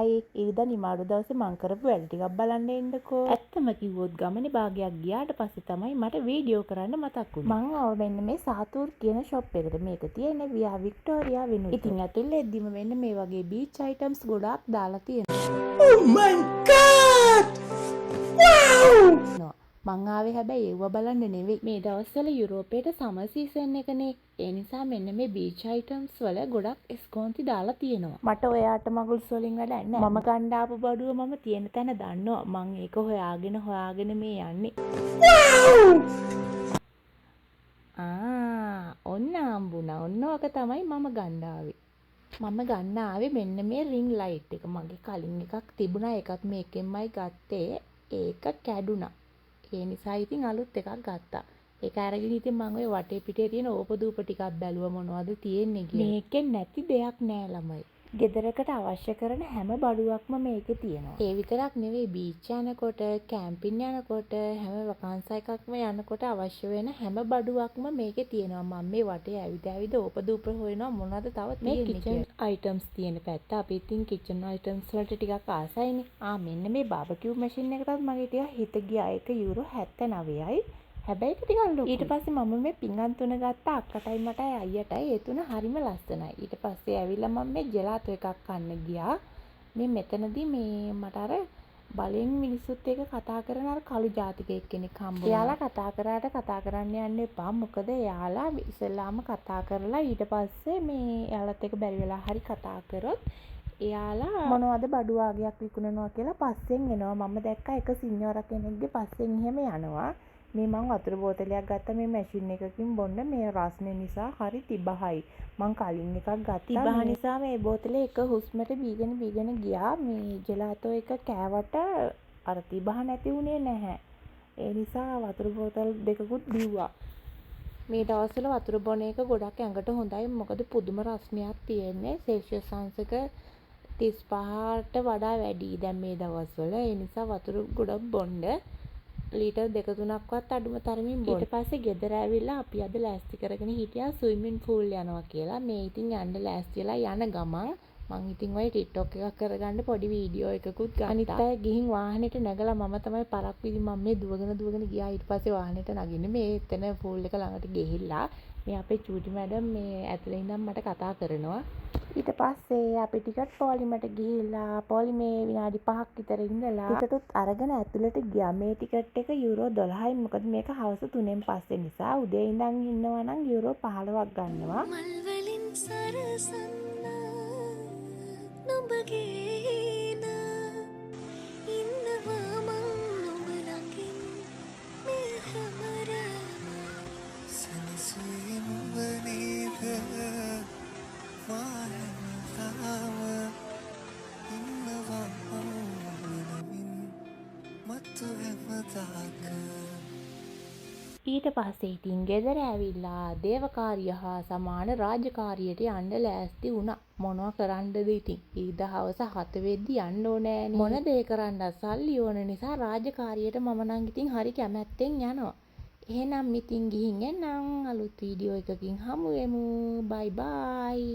Hi ඉරිදා නිමාඩු දවසේ මං කරපු වැඩ ටිකක් බලන්න එන්නකෝ. ඇත්තම කිව්වොත් ගමනේ භාගයක් ගියාට පස්සේ තමයි මට වීඩියෝ කරන්න මතක් වුණේ. මං ආව මෙන්න මේ සාතූර් කියන ෂොප් එකට. මේක තියෙන්නේ වියා වික්ටෝරියා වෙනුවට. ඉතින් ඇතුළේ එද්දිම මෙන්න මේ වගේ බීච් අයිටම්ස් ගොඩාක් දාලා තියෙනවා. Oh my god! Wow! මං ආවේ හැබැයි ඒව බලන්න නෙවෙයි. මේ දවස්වල යුරෝපයට සමර් සීසන් එකනේ. ඒ නිසා මෙන්න මේ බීච් අයිටම්ස් වල ගොඩක් ස්කෝන්ති දාලා තියෙනවා. මට ඔයාට මගුල්ස් වලින් වැඩක් නැහැ. මම ගන්න ආපු බඩුව මම තියෙන තැන දන්නවා. මං ඒක හොයාගෙන මේ යන්නේ. ඔන්න හම්බුණා. ඔන්න ඔක තමයි මම ගන්න ආවේ. මම ගන්න ආවේ මෙන්න මේ රින් ලයිට් එක. මගේ කලින් එකක් තිබුණා. ඒකත් මේකෙන්මයි ගත්තේ. ඒක කැඩුනා. ඒ නිසා ඉතින් අලුත් එකක් ගත්තා. ඒක අරගෙන ඉතින් මම ඔය වටේ පිටේ තියෙන ඕපදූප ටිකක් බැලුවා මොනවද තියෙන්නේ කියලා. මේකෙන් නැති දෙයක් නෑ ළමයි. ගෙදරකට අවශ්‍ය කරන හැම බඩුවක්ම මේකේ තියෙනවා. ඒ විතරක් නෙවෙයි බීච් යනකොට, කැම්පින් යනකොට, හැම වකාන්සා එකක්ම යනකොට අවශ්‍ය වෙන හැම බඩුවක්ම මේකේ තියෙනවා. මම මේ වටේ ඇවිද ඕපදූප හොයනවා මොනවද තව තියෙන්නේ කියලා. මේ කිචන් අයිටම්ස් තියෙන පැත්ත. අපි ඉතින් කිචන් අයිටම්ස් වලට ටිකක් ආසයිනේ. මෙන්න මේ බාබකියු මැෂින් එකටත් මගේ ටිකක් හිත ගියා. ඒක යුරෝ 79යි. හැබැයි ඒක ටිකක් ලොකුයි. ඊට පස්සේ මම මේ පිඟන් තුන ගත්තා අක්කටයි මටයි අයියටයි. ඒ තුන හරිම ලස්සනයි. ඊට පස්සේ ඇවිල්ලා මම මේ ජෙලාටෝ එකක් කන්න ගියා. මේ මෙතනදී මේ මට අර බලෙන් මිනිස්සුත් එක්ක කතා කරන අර කළු ජාතිකයෙක් කෙනෙක් හම්බුණා. එයාලා කතා කරන්න යන්න එපා. මොකද එයාලා ඉස්සෙල්ලාම කතා කරලා ඊට පස්සේ මේ එයාලත් එක්ක බැරි වෙලා හරි කතා කරොත් එයාලා මොනවද බඩු වර්ගයක් විකුණනවා කියලා පස්සෙන් එනවා. මම දැක්කා එක සින්යෝරා කෙනෙක්ගේ පස්සෙන් එහෙම යනවා. මේ මං වතුර බෝතලයක් ගත්තා මේ මැෂින් එකකින් බොන්න. මේ රස්නේ නිසා හරි තිබහයි. මං කලින් එකක් ගත්තා. තිබහ නිසා මේ බෝතලේ එක හුස්මට බීගෙන ගියා. මේ ජෙලාටෝ එක කෑවට අර තිබහ නැති වුණේ නැහැ. ඒ නිසා වතුර බෝතල් දෙකකුත් බිව්වා. මේ දවස්වල වතුර බොන එක ගොඩක් ඇඟට හොඳයි. මොකද පුදුම රස්නයක් තියෙන්නේ. සෙල්සියස් අංශක 35ට වඩා වැඩි දැන් මේ දවස්වල. ඒ නිසා වතුර ගොඩක් බොන්න. ලීටර් 2-3ක්වත් අඩුම තරමින් බොන්න. ඊට පස්සේ ගෙදර ඇවිල්ලා අපි අද ලෑස්ති කරගෙන හිටියා ස්විමින් pool යනවා කියලා. මේ ඉතින් යන්න ලෑස්ති වෙලා යන ගමන් මං ඉතින් ඔය TikTok එකක් කරගන්න පොඩි වීඩියෝ එකකුත් ගත්තා. අනිත් අය ගිහින් වාහනේට නැගලා මම තමයි පරක් විදිහ මම මේ දුවගෙන ගියා. ඊට පස්සේ වාහනේට නගින්න මේ එතන pool එක ළඟට ගිහිල්ලා මේ අපේ චූටි මැඩම් මේ ඇතුලේ ඉඳන් මට කතා කරනවා. ඊට පස්සේ අපි ටිකට් පොලිමට ගිහිල්ලා පොලිමේ විනාඩි 5ක් විතර ඉඳලා ටිකටුත් අරගෙන ඇතුළට ගියා. මේ ටිකට් එක යුරෝ 12යි. මොකද මේක හවස 3න් පස්සේ නිසා උදේ ඉඳන් ඉන්නවා නම් යුරෝ 15ක් ගන්නවා. මල් වලින් සරසන්න නුඹගේ නා ඉන්නවා මං නුඹ ළඟින් මේ හැමරම සනසුයි නුඹ නේද ඊට පස්සේ ඉතින් ගෙදර ඇවිල්ලා දේවකාරිය හා සමාන රාජකාරියට යන්න ලෑස්ති වුණා. මොනවා කරන්නද ඉතින්? ඊදා හවස 7 වෙද්දි යන්න ඕනෑනේ. මොන දේ කරන්නද සල්ලි ඕන නිසා රාජකාරියට මම නම් ඉතින් හරි කැමැත්තෙන් යනවා. එහෙනම් ඉතින් ගිහින් එන්නම්. අලුත් වීඩියෝ එකකින් හමු වෙමු. බයි බයි.